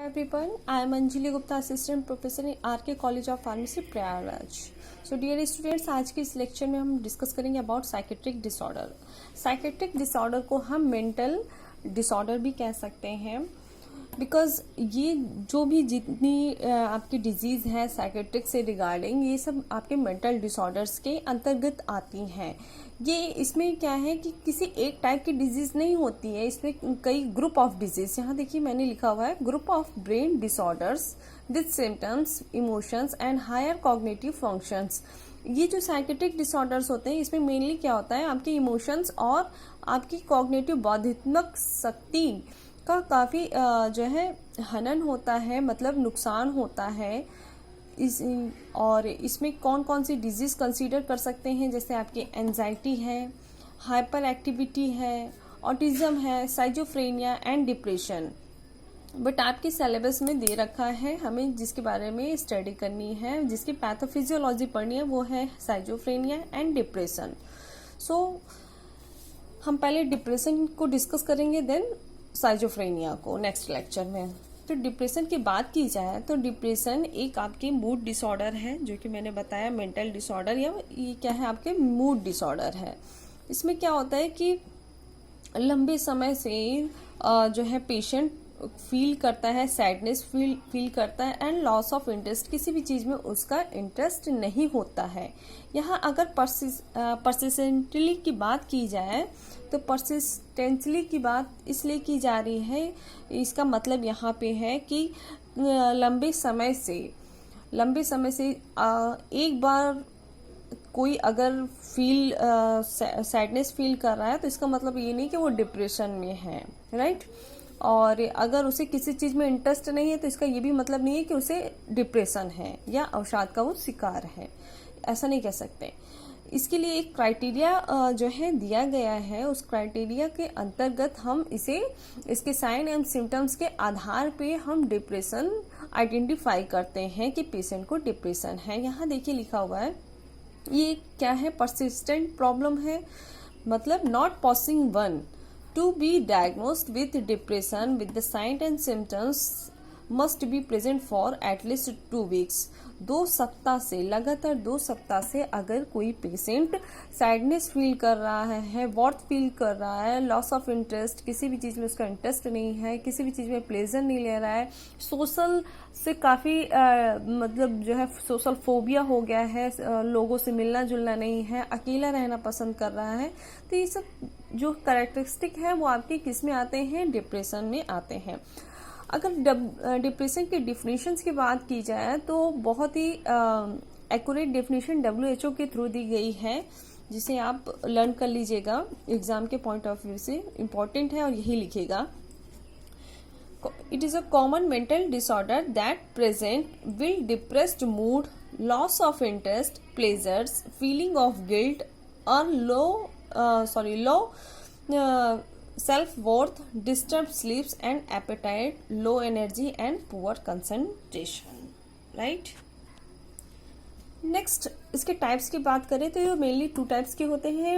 Everyone, I am Anjali Gupta, Assistant Professor in RK College of Pharmacy, Prayagraj. So dear students, आज के इस lecture में हम discuss करेंगे about psychiatric disorder. Psychiatric disorder को हम मेंटल डिसऑर्डर भी कह सकते हैं, बिकॉज ये जो भी जितनी आपकी डिजीज है साइकेट्रिक से रिगार्डिंग, ये सब आपके मेंटल डिसऑर्डर्स के अंतर्गत आती हैं. ये इसमें क्या है कि किसी एक टाइप की डिजीज नहीं होती है, इसमें कई ग्रुप ऑफ डिजीज, यहाँ देखिए मैंने लिखा हुआ है group of brain disorders with symptoms, emotions and higher cognitive functions. ये जो साइकेट्रिक डिसऑर्डर्स होते हैं, इसमें मेनली क्या होता है, आपके इमोशंस और आपकी कॉग्निटिव बौद्धित्मक शक्ति का काफी जो है हनन होता है, मतलब नुकसान होता है. और इसमें कौन कौन सी डिजीज कंसीडर कर सकते हैं, जैसे आपकी एंजाइटी है, हाइपर एक्टिविटी है, ऑटिज्म है, साइजोफ्रेनिया एंड डिप्रेशन. बट आपके सिलेबस में दे रखा है हमें जिसके बारे में स्टडी करनी है, जिसकी पैथोफिजियोलॉजी पढ़नी है, वो है साइजोफ्रेनिया एंड डिप्रेशन. सो हम पहले डिप्रेशन को डिस्कस करेंगे, देन साइजोफ्रेनिया को नेक्स्ट लेक्चर में. तो डिप्रेशन की बात की जाए तो डिप्रेशन एक आपकी मूड डिसऑर्डर है, जो कि मैंने बताया मेंटल डिसऑर्डर, या ये क्या है, आपके मूड डिसऑर्डर है. इसमें क्या होता है कि लंबे समय से जो है पेशेंट फील करता है, सैडनेस फील करता है एंड लॉस ऑफ इंटरेस्ट, किसी भी चीज में उसका इंटरेस्ट नहीं होता है. यहाँ अगर परसिस्टेंटली की बात की जाए तो परसिस्टेंटली की बात इसलिए की जा रही है, इसका मतलब यहाँ पे है कि लंबे समय से एक बार कोई अगर सैडनेस फील कर रहा है, तो इसका मतलब ये नहीं कि वो डिप्रेशन में है, राइट. और अगर उसे किसी चीज में इंटरेस्ट नहीं है, तो इसका ये भी मतलब नहीं है कि उसे डिप्रेशन है या अवसाद का वो शिकार है, ऐसा नहीं कह सकते. इसके लिए एक क्राइटेरिया जो है दिया गया है, उस क्राइटेरिया के अंतर्गत हम इसके साइन एंड सिम्टम्स के आधार पे हम डिप्रेशन आइडेंटिफाई करते हैं कि पेशेंट को डिप्रेशन है. यहाँ देखिए लिखा हुआ है, ये क्या है, परसिस्टेंट प्रॉब्लम है, मतलब not passing one to be diagnosed with depression with the signs and symptoms must be present for at least 2 weeks. 2 सप्ताह से, लगातार 2 सप्ताह से अगर कोई पेशेंट सैडनेस फील कर रहा है, वॉट फील कर रहा है, लॉस ऑफ इंटरेस्ट, किसी भी चीज में उसका इंटरेस्ट नहीं है, किसी भी चीज में प्लेजर नहीं ले रहा है, सोशल से काफी मतलब जो है सोशल फोबिया हो गया है, लोगों से मिलना जुलना नहीं है, अकेला रहना पसंद कर रहा है, तो ये सब जो कैरेक्टरिस्टिक है वो आपके किस में आते हैं, डिप्रेशन में आते हैं. अगर डिप्रेशन के डिफिनेशंस की बात की जाए तो बहुत ही एक्यूरेट डिफिनेशन WHO के थ्रू दी गई है, जिसे आप लर्न कर लीजिएगा एग्जाम के पॉइंट ऑफ व्यू से, इम्पोर्टेंट है और यही लिखेगा. It is a common mental disorder that present will depressed mood, loss of interest, pleasures, feeling of guilt और लो self-worth, disturbed sleeps and appetite, low energy and poor concentration, right. Next इसके types की बात करें तो ये mainly 2 types के होते हैं,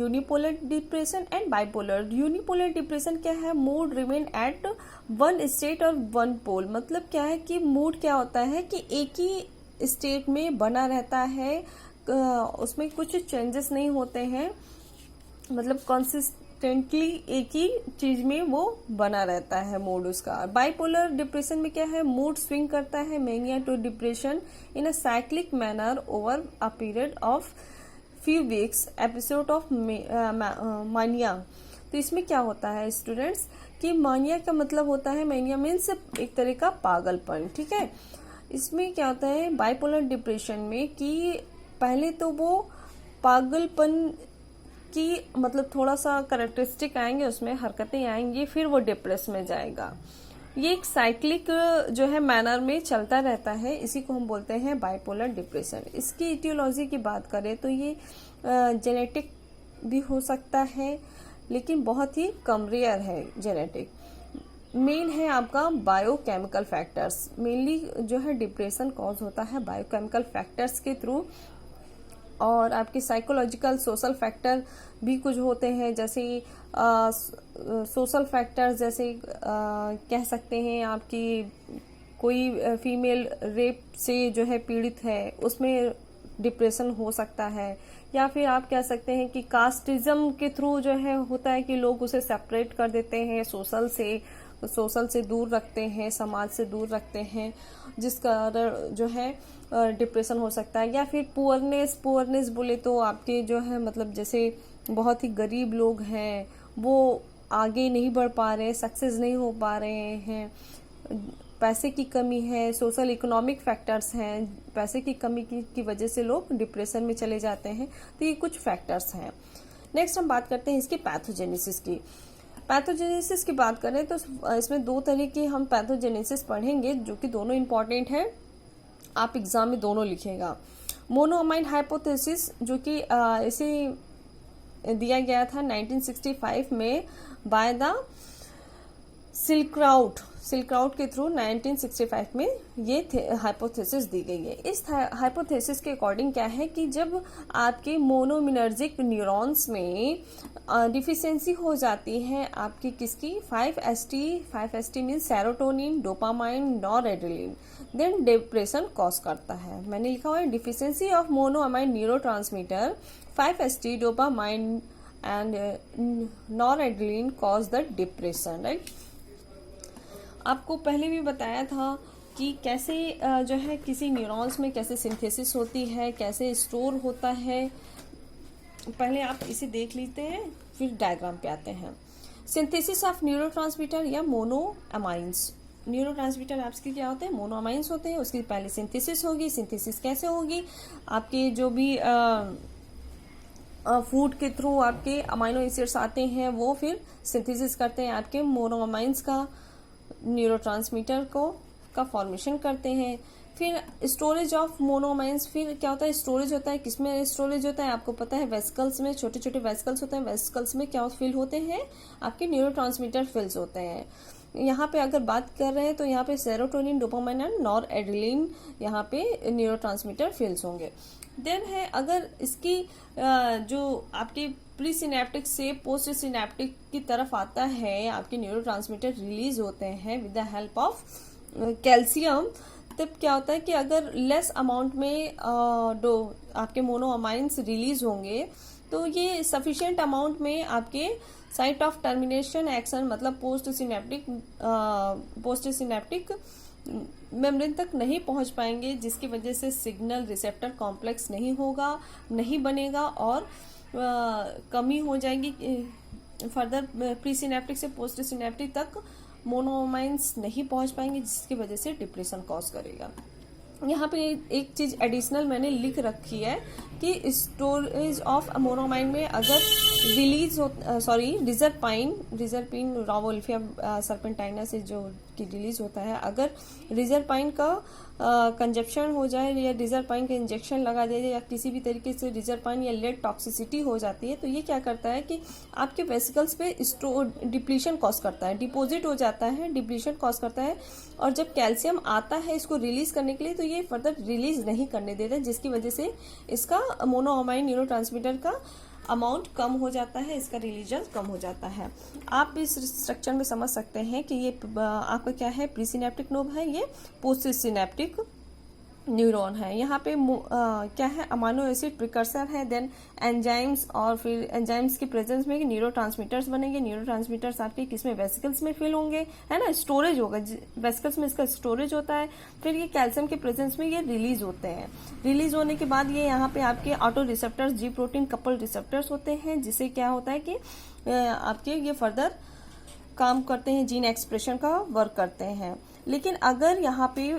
unipolar depression and bipolar. Unipolar depression क्या है, mood remain at one state और वन पोल. मतलब क्या है कि मूड क्या होता है कि एक ही स्टेट में बना रहता है, उसमें कुछ चेंजेस नहीं होते हैं, मतलब कंसिस्टेंटली एक ही चीज में वो बना रहता है मूड उसका. बाइपोलर डिप्रेशन में क्या है, मूड स्विंग करता है, mania to depression in a cyclic manner over a period of few weeks, episode of mania. तो इसमें क्या होता है स्टूडेंट्स कि मानिया का मतलब होता है, मानिया मीन्स एक तरह का पागलपन, ठीक है. इसमें क्या होता है बाइपोलर डिप्रेशन में कि पहले तो वो पागलपन कि मतलब थोड़ा सा कैरेक्टरिस्टिक आएंगे, उसमें हरकतें आएंगी, फिर वो डिप्रेस में जाएगा. ये एक साइक्लिक जो है मैनर में चलता रहता है, इसी को हम बोलते हैं बाइपोलर डिप्रेशन. इसकी इटियोलॉजी की बात करें तो ये जेनेटिक भी हो सकता है, लेकिन बहुत ही कम रेयर है जेनेटिक. मेन है आपका बायोकेमिकल फैक्टर्स, मेनली जो है डिप्रेशन कॉज होता है बायोकेमिकल फैक्टर्स के थ्रू. और आपके साइकोलॉजिकल सोशल फैक्टर भी कुछ होते हैं, जैसे सोशल फैक्टर्स जैसे कह सकते हैं आपकी कोई फीमेल रेप से जो है पीड़ित है, उसमें डिप्रेशन हो सकता है। या फिर आप कह सकते हैं कि कास्टिज्म के थ्रू जो है होता है कि लोग उसे सेपरेट कर देते हैं, सोशल से दूर रखते हैं, समाज से दूर रखते हैं, जिस कारण जो है डिप्रेशन हो सकता है। या फिर पुअरनेस बोले तो आपके जो है मतलब जैसे बहुत ही गरीब लोग हैं, वो आगे नहीं बढ़ पा रहे, सक्सेस नहीं हो पा रहे हैं, पैसे की कमी है, सोशल इकोनॉमिक फैक्टर्स हैं, पैसे की कमी की वजह से लोग डिप्रेशन में चले जाते हैं। तो ये कुछ फैक्टर्स हैं। नेक्स्ट हम बात करते हैं इसकी पैथोजेनेसिस की। पैथोजेनेसिस की बात करें तो इसमें दो तरह की हम पैथोजेनेसिस पढ़ेंगे, जो कि दोनों इंपॉर्टेंट हैं, आप एग्जाम में दोनों लिखेगा। मोनोअमाइन हाइपोथेसिस, जो कि इसे दिया गया था 1965 में बाय द सिल्क्राउट के थ्रू 1965 में ये हाइपोथेसिस दी गई है। इस हाइपोथेसिस के अकॉर्डिंग क्या है कि जब आपके मोनोमिनर्जिक न्यूरॉन्स में डिफिशियंसी हो जाती है आपकी किसकी 5ST mean serotonin, dopamine, noradrenaline, then depression cause करता है। मैंने लिखा हुआ है deficiency of monoamine neurotransmitter 5ST, dopamine and noradrenaline cause the depression, right. आपको पहले भी बताया था कि कैसे जो है किसी न्यूरॉन्स में कैसे सिंथेसिस होती है, कैसे स्टोर होता है। पहले आप इसे देख लेते हैं, फिर डायग्राम पे आते हैं। सिंथेसिस ऑफ न्यूरोट्रांसमीटर या मोनोअमाइंस। न्यूरोट्रांसमीटर आपके क्या होते हैं? मोनोअमाइंस होते हैं। उसकी पहले सिंथेसिस होगी। सिंथेसिस कैसे होगी? आपके जो भी फूड के थ्रू आपके अमाइनो एसिड्स आते हैं, वो फिर सिंथेसिस करते हैं आपके मोनोअमाइंस का, न्यूरोट्रांसमीटर का फॉर्मेशन करते हैं। फिर स्टोरेज ऑफ मोनोअमाइंस, फिर क्या होता है? स्टोरेज होता है। किसमें स्टोरेज होता है? आपको पता है वेसिकल्स में, छोटे छोटे वेसिकल्स होते हैं। वेसिकल्स में क्या फिल होते हैं? आपके न्यूरोट्रांसमीटर फिल्स होते हैं। यहाँ पे अगर बात कर रहे हैं तो यहाँ पे सेरोटोनिन, डोपामाइन एंड नॉरएड्रेनालिन यहाँ पे न्यूरोट्रांसमीटर फिल्स होंगे। देन है अगर इसकी जो आपके प्री सिनेप्टिक से पोस्ट सिनेप्टिक की तरफ आता है, आपके न्यूरोट्रांसमीटर रिलीज होते हैं with the help of calcium. तब क्या होता है कि अगर लेस अमाउंट में आपके मोनोअमाइंस रिलीज होंगे तो ये सफिशिएंट अमाउंट में आपके साइट ऑफ टर्मिनेशन एक्शन मतलब पोस्ट सिनेप्टिक मेम्ब्रेन तक नहीं पहुंच पाएंगे, जिसकी वजह से सिग्नल रिसेप्टर कॉम्प्लेक्स नहीं होगा, नहीं बनेगा और कमी हो जाएगी। फर्दर प्री सिनेप्टिक से पोस्ट सिनेप्टिक तक मोनोअमाइंस नहीं पहुंच पाएंगे, जिसकी वजह से डिप्रेशन कॉज करेगा। यहाँ पे एक चीज एडिशनल मैंने लिख रखी है कि स्टोरेज ऑफ मोनोअमाइन में अगर रिजरपाइन रावोल्फिया सर्पेंटाइना से जो कि रिलीज होता है, अगर रिजरपाइन का कंजप्शन हो जाए या रिजरपाइन का इंजेक्शन लगा दिया जाए या किसी भी तरीके से रिजरपाइन या लेड टॉक्सिसिटी हो जाती है, तो ये क्या करता है कि आपके वेसिकल्स पे डिप्लीशन कॉज करता है, डिपोजिट हो जाता है, डिप्लीशन कॉज करता है। और जब कैल्शियम आता है इसको रिलीज करने के लिए, तो ये फर्दर रिलीज नहीं करने देता, जिसकी वजह से इसका मोनोअमाइन न्यूरोट्रांसमीटर का अमाउंट कम हो जाता है, इसका रिलीजन कम हो जाता है। आप इस स्ट्रक्चर में समझ सकते हैं कि ये आपका क्या है, प्री सिनेप्टिक नोब है, ये पोस्ट सिनेप्टिक न्यूरॉन है। यहाँ पे क्या है, अमाइनो एसिड प्रिकर्सर है, देन एंजाइम्स, और फिर एंजाइम्स की प्रेजेंस में न्यूरोट्रांसमीटर्स बनेंगे। न्यूरोट्रांसमीटर्स आपके किसमें? वेसिकल्स में फिल होंगे, है ना, स्टोरेज होगा, वेसिकल्स में इसका स्टोरेज होता है। फिर ये कैल्शियम के प्रेजेंस में ये रिलीज होते हैं। रिलीज होने के बाद ये यहाँ पे आपके ऑटो रिसेप्टर्स, जी प्रोटीन कपल रिसेप्टर्स होते हैं, जिससे क्या होता है कि आपके ये फर्दर काम करते हैं, जीन एक्सप्रेशन का वर्क करते हैं। लेकिन अगर यहाँ पे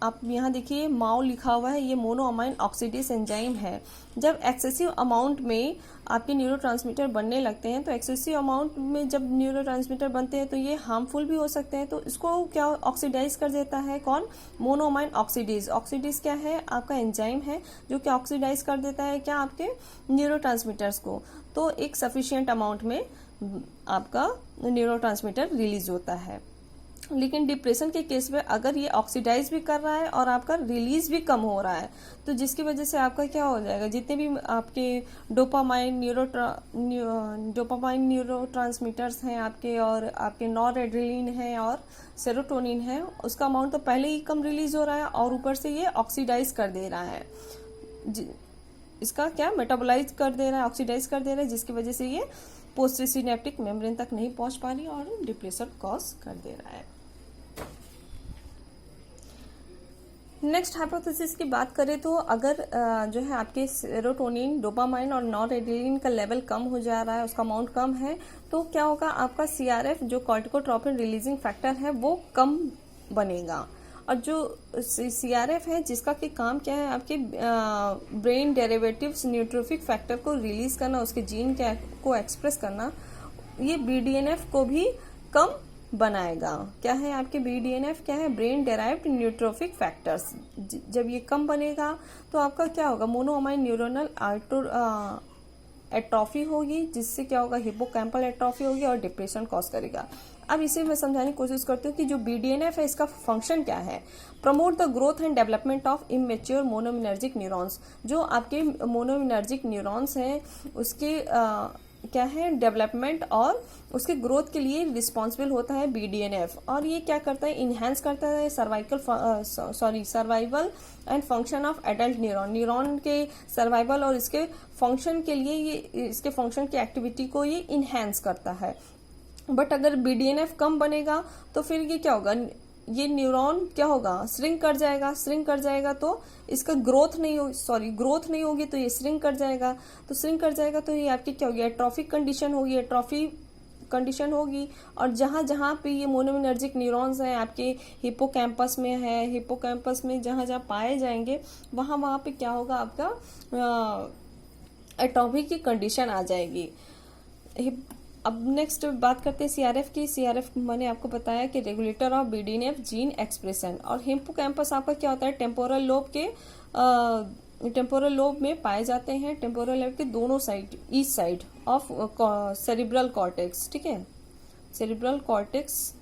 आप यहाँ देखिए माओ लिखा हुआ है, ये मोनोअमाइन ऑक्सीडेज एंजाइम है। जब एक्सेसिव अमाउंट में आपके न्यूरोट्रांसमीटर बनने लगते हैं, तो एक्सेसिव अमाउंट में जब न्यूरोट्रांसमीटर बनते हैं तो ये हार्मफुल भी हो सकते हैं, तो इसको क्या ऑक्सीडाइज कर देता है, कौन? Monoamine oxidase. ऑक्सीडेज क्या है? आपका एंजाइम है जो कि ऑक्सीडाइज कर देता है क्या? आपके न्यूरोट्रांसमीटर्स को। तो एक सफिशिएंट अमाउंट में आपका न्यूरोट्रांसमीटर रिलीज होता है। लेकिन डिप्रेशन के केस में अगर ये ऑक्सीडाइज भी कर रहा है और आपका रिलीज भी कम हो रहा है, तो जिसकी वजह से आपका क्या हो जाएगा, जितने भी आपके डोपामाइन न्यूरोट्रांसमीटर्स हैं आपके, और आपके नॉरएड्रेनालिन है और सेरोटोनिन है, उसका अमाउंट तो पहले ही कम रिलीज हो रहा है और ऊपर से ये ऑक्सीडाइज कर दे रहा है, इसका क्या मेटाबोलाइज कर दे रहा है, ऑक्सीडाइज कर दे रहा है, जिसकी वजह से ये पोस्टसिनेप्टिक मेम्ब्रेन तक नहीं पहुंच पा रही और डिप्रेशन कॉज कर दे रहा है। नेक्स्ट हाइपोथेसिस की बात करें तो अगर जो है आपके सेरोटोनिन, डोपामाइन और नॉरएड्रेनालिन का लेवल कम हो जा रहा है, उसका अमाउंट कम है, तो क्या होगा, आपका सीआरएफ जो कॉर्टिकोट्रोपिन रिलीजिंग फैक्टर है वो कम बनेगा। और जो सीआरएफ है जिसका कि काम क्या है, आपके ब्रेन डेरिवेटिव्स न्यूट्रोफिक फैक्टर को रिलीज करना, उसके जीन को एक्सप्रेस करना, ये बीडीएनएफ को भी कम बनाएगा। क्या है आपके बीडीएनएफ, क्या है, ब्रेन डेराइव्ड न्यूट्रोफिक फैक्टर्स। जब ये कम बनेगा तो आपका क्या होगा, मोनोअमाइन न्यूरोनल एट्रोफी होगी, जिससे क्या होगा, हिप्पोकैम्पल एट्रोफी होगी और डिप्रेशन कॉज करेगा। अब इसे मैं समझाने की कोशिश करती हूँ कि जो बीडीएनएफ है इसका फंक्शन क्या है। Promote the growth and development of immature monoaminergic neurons. जो आपके मोनोमिनर्जिक न्यूरॉन्स हैं उसके क्या है, डेवलपमेंट और उसके ग्रोथ के लिए रिस्पॉन्सिबल होता है बीडीएनएफ। और ये क्या करता है, इनहेंस करता है survival and function of adult neuron के सर्वाइवल और इसके फंक्शन के लिए, ये इसके फंक्शन की एक्टिविटी को ये इनहेंस करता है। बट अगर बीडीएनएफ कम बनेगा तो फिर ये क्या होगा, ये न्यूरॉन क्या होगा, श्रिंक कर जाएगा तो इसका ग्रोथ नहीं होगी तो ये श्रिंक कर जाएगा, तो ये आपकी क्या होगी, एट्रोफिक कंडीशन होगी। और जहां पे ये मोनोमिनर्जिक न्यूरॉन्स हैं आपके हिप्पोकैम्पस में जहां पाए जाएंगे, वहां पे क्या होगा, आपका एट्रोफी की कंडीशन आ जाएगी। अब नेक्स्ट बात करते हैं सीआरएफ की। सीआरएफ मैंने आपको बताया कि regulator of BDNF gene expression. और हिप्पोकैम्पस आपका क्या होता है, टेम्पोरल लोब में पाए जाते हैं, टेम्पोरल लोब के दोनों side, each side of cerebral cortex, ठीक है, सेरिब्रल कॉर्टेक्स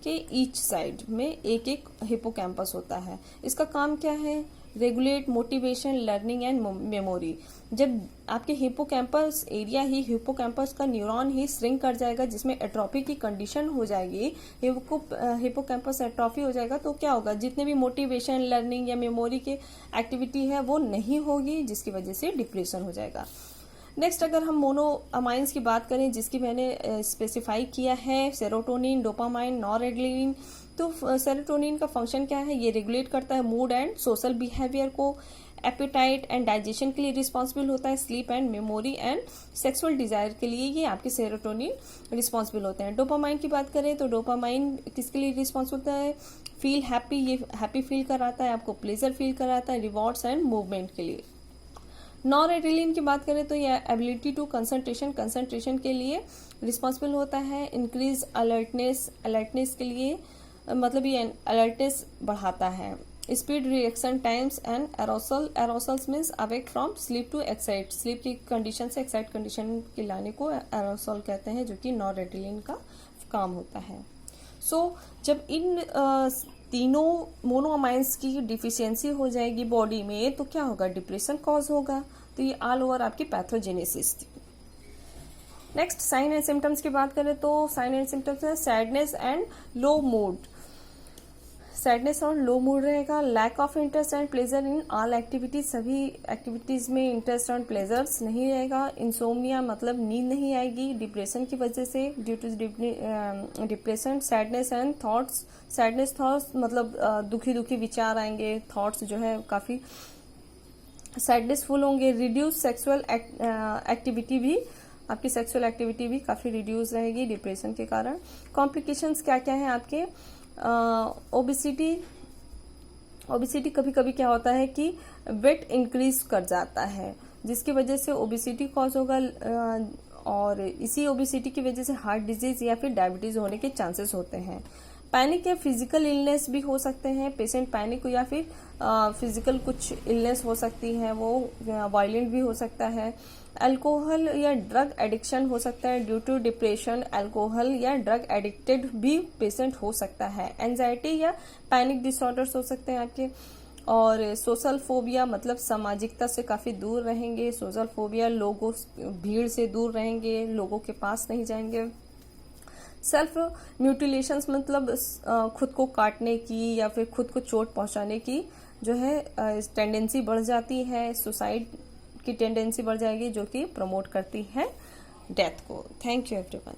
के ईच साइड में एक एक हिप्पोकैम्पस होता है। इसका काम क्या है, regulate motivation, learning and memory. जब आपके हिप्पोकैम्पस एरिया ही, हिप्पोकैम्पस का न्यूरॉन ही श्रिंक कर जाएगा, जिसमें एट्रोफी की कंडीशन हो जाएगी, हिप्पोकैम्पस एट्रोफी हो जाएगा, तो क्या होगा, जितने भी मोटिवेशन, लर्निंग या मेमोरी के एक्टिविटी है वो नहीं होगी, जिसकी वजह से डिप्रेशन हो जाएगा। नेक्स्ट अगर हम मोनोअमाइंस की बात करें, जिसकी मैंने स्पेसिफाई किया है, सेरोटोनिन, डोपामाइन, नॉरएड्रेनालिन। तो सेरोटोनिन का फंक्शन क्या है, ये रेगुलेट करता है मूड एंड सोशल बिहेवियर को, एपेटाइट एंड डाइजेशन के लिए रिस्पॉन्सिबल होता है, sleep and memory and sexual desire के लिए ये आपके सेरोटोनिन रिस्पॉन्सिबल होते हैं। डोपामाइन की बात करें तो डोपामाइन किसके लिए रिस्पॉन्सिबल होता है, फील हैप्पी, ये हैप्पी फील कराता है, आपको प्लेजर फील कराता है, रिवॉर्ड्स एंड मूवमेंट के लिए। नॉरएड्रेनालिन की बात करें तो यह एबिलिटी टू कंसंट्रेशन के लिए रिस्पॉन्सिबल होता है, इंक्रीज अलर्टनेस के लिए, मतलब ये अलर्टनेस बढ़ाता है, speed reaction times and arousals means awake from sleep to excite, sleep की कंडीशन से एक्साइट कंडीशन के लाने को एरोसल कहते हैं, जो कि नॉरएड्रेनालिन का काम होता है। जब इन तीनों मोनोअमाइंस की डिफिशियंसी हो जाएगी बॉडी में, तो क्या होगा, डिप्रेशन कॉज होगा। तो ये ऑल ओवर आपकी पैथोजेनेसिस थी। नेक्स्ट साइन एंड सिम्टम्स की बात करें तो साइन एंड सिम्टम्स है sadness and low mood. Sadness और लो मूड रहेगा, lack of interest and pleasure in all activities, सभी एक्टिविटीज में इंटरेस्ट और प्लेजर्स नहीं रहेगा, इंसोम्निया मतलब नींद नहीं आएगी डिप्रेशन की वजह से, due to depression, sadness and thoughts, sadness thoughts मतलब दुखी विचार आएंगे, थॉट्स जो है काफी सैडनेसफुल होंगे, रिड्यूस सेक्सुअल एक्टिविटी भी, आपकी सेक्सुअल एक्टिविटी भी काफी रिड्यूस रहेगी डिप्रेशन के कारण। कॉम्प्लिकेशंस क्या क्या है आपके, ओबिसिटी कभी कभी क्या होता है कि वेट इंक्रीज कर जाता है, जिसकी वजह से ओबिसिटी कॉज होगा, और इसी ओबिसिटी की वजह से हार्ट डिजीज या फिर डायबिटीज होने के चांसेस होते हैं। पैनिक या फिजिकल इलनेस भी हो सकते हैं, पेशेंट पैनिक या फिर फिजिकल कुछ इलनेस हो सकती है, वो वायलेंट भी हो सकता है। अल्कोहल या ड्रग एडिक्शन हो सकता है, ड्यू टू डिप्रेशन अल्कोहल या ड्रग एडिक्टेड भी पेशेंट हो सकता है। एंजाइटी या पैनिक डिसऑर्डर्स हो सकते हैं आपके। और सोशल फोबिया मतलब सामाजिकता से काफी दूर रहेंगे। सोशल फोबिया लोगों भीड़ से दूर रहेंगे, लोगों के पास नहीं जाएंगे। सेल्फ म्यूटिलेशंस मतलब खुद को काटने की या फिर खुद को चोट पहुंचाने की जो है टेंडेंसी बढ़ जाती है। सुसाइड की टेंडेंसी बढ़ जाएगी, जो कि प्रमोट करती है डेथ को। Thank you everyone.